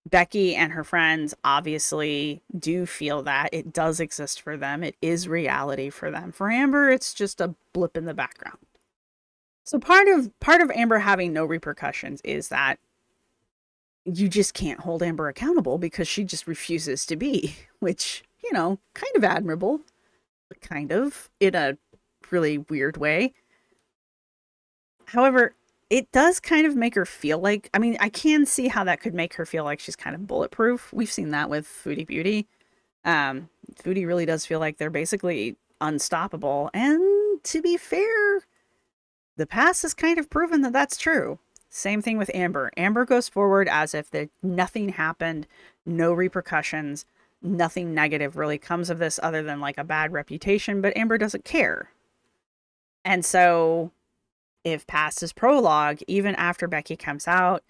Becky and her friends obviously do feel that it does exist for them. It is reality for them. For Amber, it's just a blip in the background. So part of Amber having no repercussions is that you just can't hold Amber accountable because she just refuses to be, which, kind of admirable, but kind of in a really weird way. However, it does kind of make her feel like, I mean, I can see how that could make her feel like she's kind of bulletproof. We've seen that with Foodie Beauty. Foodie really does feel like they're basically unstoppable. And to be fair, the past has kind of proven that that's true. Same thing with Amber. Amber goes forward as if nothing happened, no repercussions, nothing negative really comes of this other than like a bad reputation, but Amber doesn't care. And so if past is prologue, even after Becky comes out,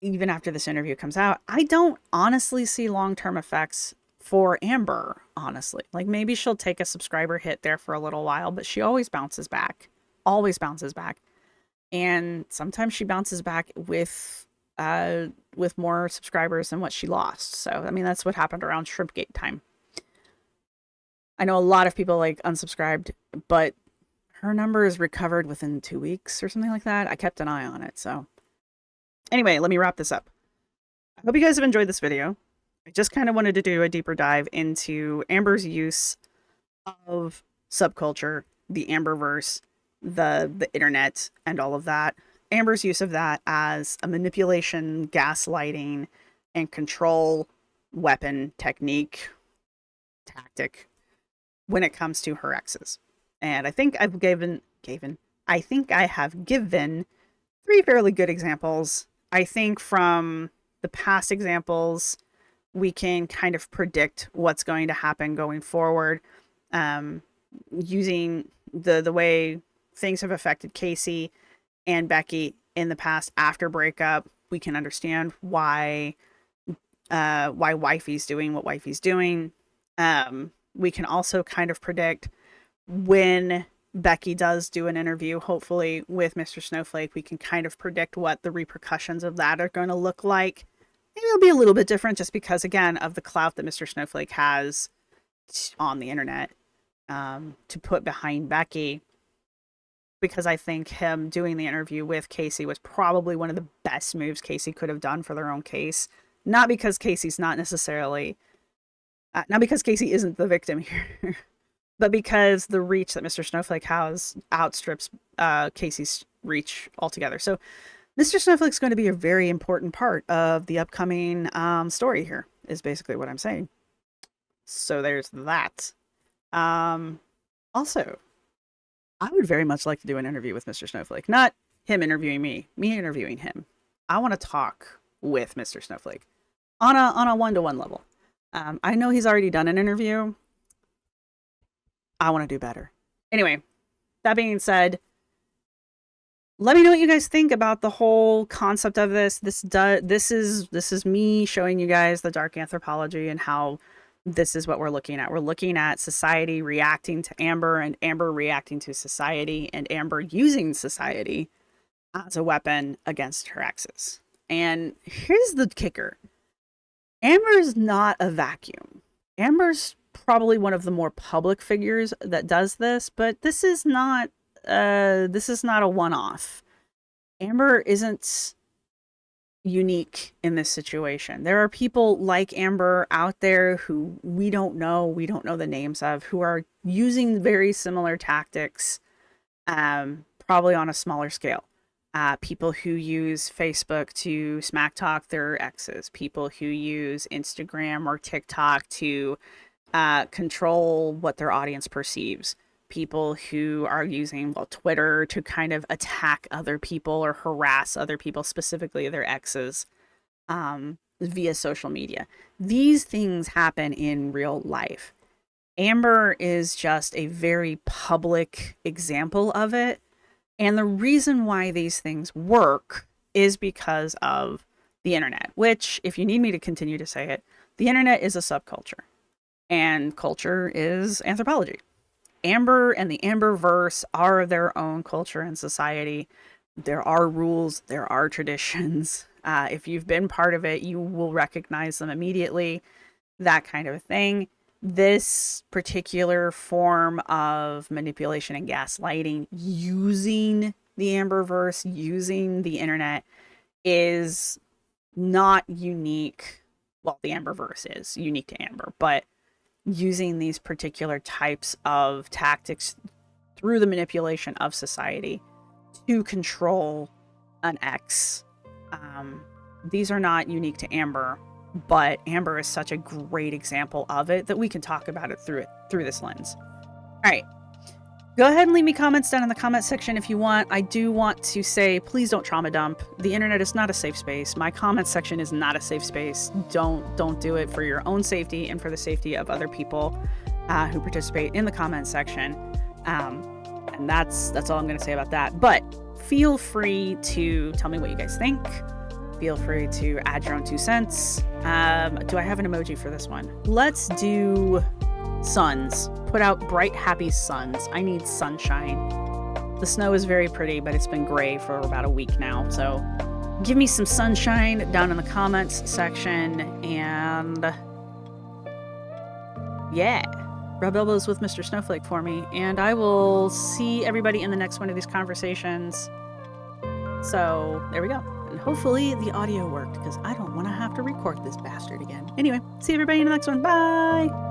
even after this interview comes out, I don't honestly see long-term effects for Amber, honestly. Like maybe she'll take a subscriber hit there for a little while, but she always bounces back. Always bounces back. And sometimes she bounces back with more subscribers than what she lost. So, I mean, that's what happened around Shrimpgate time. I know a lot of people like unsubscribed, but her number is recovered within 2 weeks or something like that. I kept an eye on it. So anyway, let me wrap this up. I hope you guys have enjoyed this video. I just kind of wanted to do a deeper dive into Amber's use of subculture, the Amberverse, the internet, and all of that. Amber's use of that as a manipulation, gaslighting, and control weapon, technique, tactic when it comes to her exes. And I think I've I think I have given 3 fairly good examples. I think from the past examples, we can kind of predict what's going to happen going forward, using the way things have affected Casey and Becky in the past after breakup. We can understand why Wifey's doing what Wifey's doing. We can also kind of predict when Becky does do an interview, hopefully with Mr. Snowflake, we can kind of predict what the repercussions of that are going to look like. Maybe it'll be a little bit different just because, again, of the clout that Mr. Snowflake has on the internet to put behind Becky. Because I think him doing the interview with Casey was probably one of the best moves Casey could have done for their own case. Not because Casey's not necessarily, not because Casey isn't the victim here, but because the reach that Mr. Snowflake has outstrips Casey's reach altogether. So Mr. Snowflake's going to be a very important part of the upcoming story here, is basically what I'm saying. So there's that. Also, I would very much like to do an interview with Mr. Snowflake. Not him interviewing me interviewing him. I want to talk with Mr. Snowflake on a one-to-one level. I know he's already done an interview. I want to do better. Anyway, that being said, let me know what you guys think about the whole concept of this. This is me showing you guys the dark anthropology and how this is what we're looking at. We're looking at society reacting to Amber and Amber reacting to society and Amber using society as a weapon against her exes. And here's the kicker. Amber's not a vacuum. Amber's probably one of the more public figures that does this, but this is not a one-off. Amber isn't unique in this situation. There are people like Amber out there who we don't know the names of, who are using very similar tactics, probably on a smaller scale. People who use Facebook to smack talk their exes, people who use Instagram or TikTok to control what their audience perceives, people who are using Twitter to kind of attack other people or harass other people, specifically their exes, via social media. These things happen in real life. Amber is just a very public example of it. And the reason why these things work is because of the internet, which, if you need me to continue to say it, the internet is a subculture. And culture is anthropology. Amber and the Amberverse are their own culture and society. There are rules, there are traditions. If you've been part of it, you will recognize them immediately, that kind of a thing. This particular form of manipulation and gaslighting using the Amberverse, using the internet, is not unique. Well, the Amberverse is unique to Amber, but using these particular types of tactics through the manipulation of society to control an ex. These are not unique to Amber, but Amber is such a great example of it that we can talk about it through this lens. All right. Go ahead and leave me comments down in the comment section if you want. I do want to say, please don't trauma dump. The internet is not a safe space. My comment section is not a safe space. Don't do it for your own safety and for the safety of other people who participate in the comment section. And that's all I'm going to say about that. But feel free to tell me what you guys think. Feel free to add your own 2 cents. Do I have an emoji for this one? Let's do suns. Put out bright, happy suns. I need sunshine. The snow is very pretty, but it's been gray for about a week now. So give me some sunshine down in the comments section. And yeah, rub elbows with Mr. Snowflake for me. And I will see everybody in the next one of these conversations. So there we go. And hopefully the audio worked, because I don't want to have to record this bastard again. Anyway, see everybody in the next one. Bye!